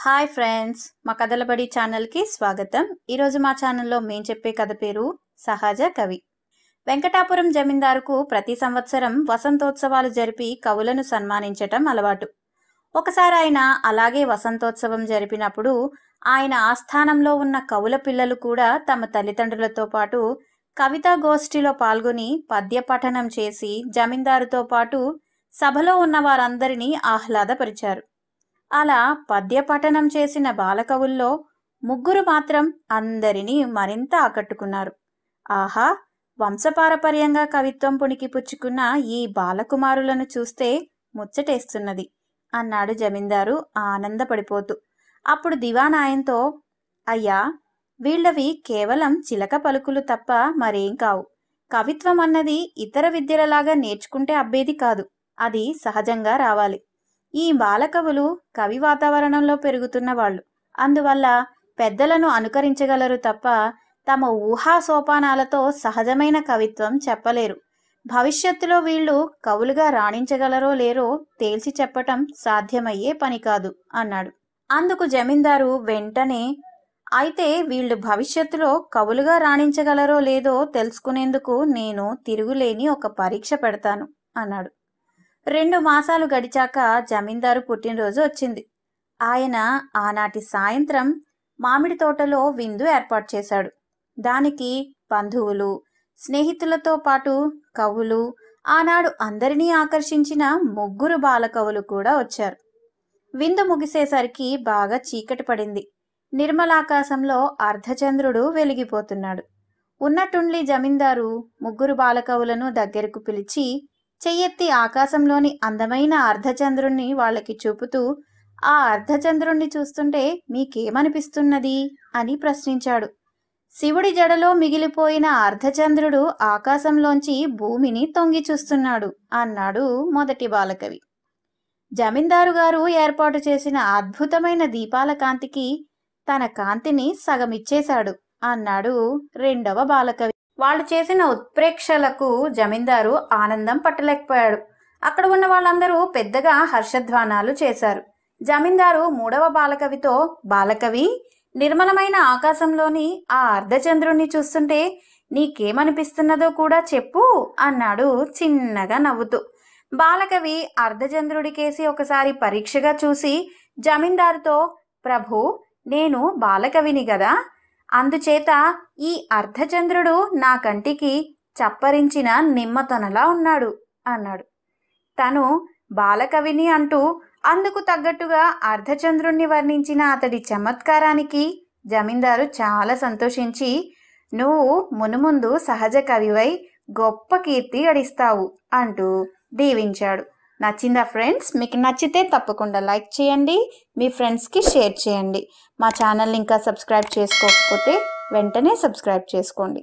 Hi friends, మా కథల బడి ఛానల్కి స్వాగతం. ఈరోజు మా ఛానల్లో మేము చెప్పే కథ పేరు సహజ కవి. వెంకటాపురం జమీందారుకు ప్రతి సంవత్సరం వసంతోత్సవాలు జరిపి కవులను సన్మానించటం అలవాటు. ఒకసారి ఆయన అలాగే వసంతోత్సవం జరిపినప్పుడు ఆయన ఆస్థానంలో ఉన్న కవుల పిల్లలు కూడా తమ తల్లిదండ్రులతో పాటు కవితా గోష్ఠిలో పాల్గొని పద్య పఠనం చేసి జమీందారుతో పాటు సభలో ఉన్న వారందరినీ ఆహ్లాదపరిచారు. అలా పద్యపఠనం చేసిన బాలకవుల్లో ముగ్గురు మాత్రం అందరినీ మరింత ఆకట్టుకున్నారు. ఆహా, వంశపారపర్యంగా కవిత్వం పుణికి పుచ్చుకున్న ఈ బాలకుమారులను చూస్తే ముచ్చటేస్తున్నది అన్నాడు జమీందారు ఆనందపడిపోతూ. అప్పుడు దివాన్ ఆయనతో, అయ్యా, వీళ్ళవి కేవలం చిలక పలుకులు తప్ప మరేం కావు. కవిత్వం అన్నది ఇతర విద్యలలాగా నేర్చుకుంటే అబ్బేది కాదు, అది సహజంగా రావాలి. ఈ బాలకవులు కవి వాతావరణంలో పెరుగుతున్న వాళ్ళు, అందువల్ల పెద్దలను అనుకరించగలరు తప్ప తమ ఊహా సోపానాలతో సహజమైన కవిత్వం చెప్పలేరు. భవిష్యత్తులో వీళ్ళు కవులుగా రాణించగలరో లేరో తేల్చి చెప్పటం సాధ్యమయ్యే పని కాదు అన్నాడు. అందుకు జమీందారు వెంటనే, అయితే వీళ్ళు భవిష్యత్తులో కవులుగా రాణించగలరో లేదో తెలుసుకునేందుకు నేను తిరుగులేని ఒక పరీక్ష పెడతాను అన్నాడు. 2 మాసాలు గడిచాక జమీందారు పుట్టినరోజు వచ్చింది. ఆయన ఆనాటి సాయంత్రం మామిడి తోటలో విందు ఏర్పాటు చేశాడు. దానికి బంధువులు, స్నేహితులతో పాటు కవులు, ఆనాడు అందరినీ ఆకర్షించిన 3 బాలకవులు కూడా వచ్చారు. విందు ముగిసేసరికి బాగా చీకటి పడింది. నిర్మలాకాశంలో అర్ధచంద్రుడు వెలిగిపోతున్నాడు. ఉన్నట్టుండి జమీందారు 3 బాలకవులను దగ్గరకు పిలిచి చెయ్యెత్తి ఆకాశంలోని అందమైన అర్ధచంద్రుణ్ణి వాళ్ళకి చూపుతూ, ఆ అర్ధచంద్రుణ్ణి చూస్తుంటే మీకేమనిపిస్తున్నది అని ప్రశ్నించాడు. శివుడి జడలో మిగిలిపోయిన అర్ధచంద్రుడు ఆకాశంలోంచి భూమిని తొంగి చూస్తున్నాడు అన్నాడు మొదటి బాలకవి. జమీందారు గారు ఏర్పాటు చేసిన అద్భుతమైన దీపాల కాంతికి తన కాంతిని సగమిచ్చేశాడు అన్నాడు రెండవ బాలకవి. వాళ్ళు చేసిన ఉత్ప్రేక్షలకు జమీందారు ఆనందం పట్టలేకపోయాడు. అక్కడ ఉన్న వాళ్ళందరూ పెద్దగా హర్షధ్వానాలు చేశారు. జమీందారు 3వ బాలకవితో, బాలకవి, నిర్మలమైన ఆకాశంలోని ఆ అర్ధచంద్రుణ్ణి చూస్తుంటే నీకేమనిపిస్తున్నదో కూడా చెప్పు అన్నాడు చిన్నగా నవ్వుతూ. బాలకవి అర్ధచంద్రుడికేసి ఒకసారి పరీక్షగా చూసి జమీందారుతో, ప్రభు, నేను బాలకవిని గదా, అందుచేత ఈ అర్ధచంద్రుడు నా కంటికి చప్పరించిన నిమ్మతొనలా ఉన్నాడు అన్నాడు. తను బాలకవిని అంటూ అందుకు తగ్గట్టుగా అర్ధచంద్రుణ్ణి వర్ణించిన అతడి చమత్కారానికి జమీందారు చాలా సంతోషించి, నువ్వు మునుముందు సహజ కవివై గొప్ప కీర్తి గడిస్తావు అంటూ దీవించాడు. నచ్చిందా ఫ్రెండ్స్? మీకు నచ్చితే తప్పకుండా లైక్ చేయండి, మీ ఫ్రెండ్స్కి షేర్ చేయండి. మా ఛానల్ని ఇంకా సబ్స్క్రైబ్ చేసుకోకపోతే వెంటనే సబ్స్క్రైబ్ చేసుకోండి.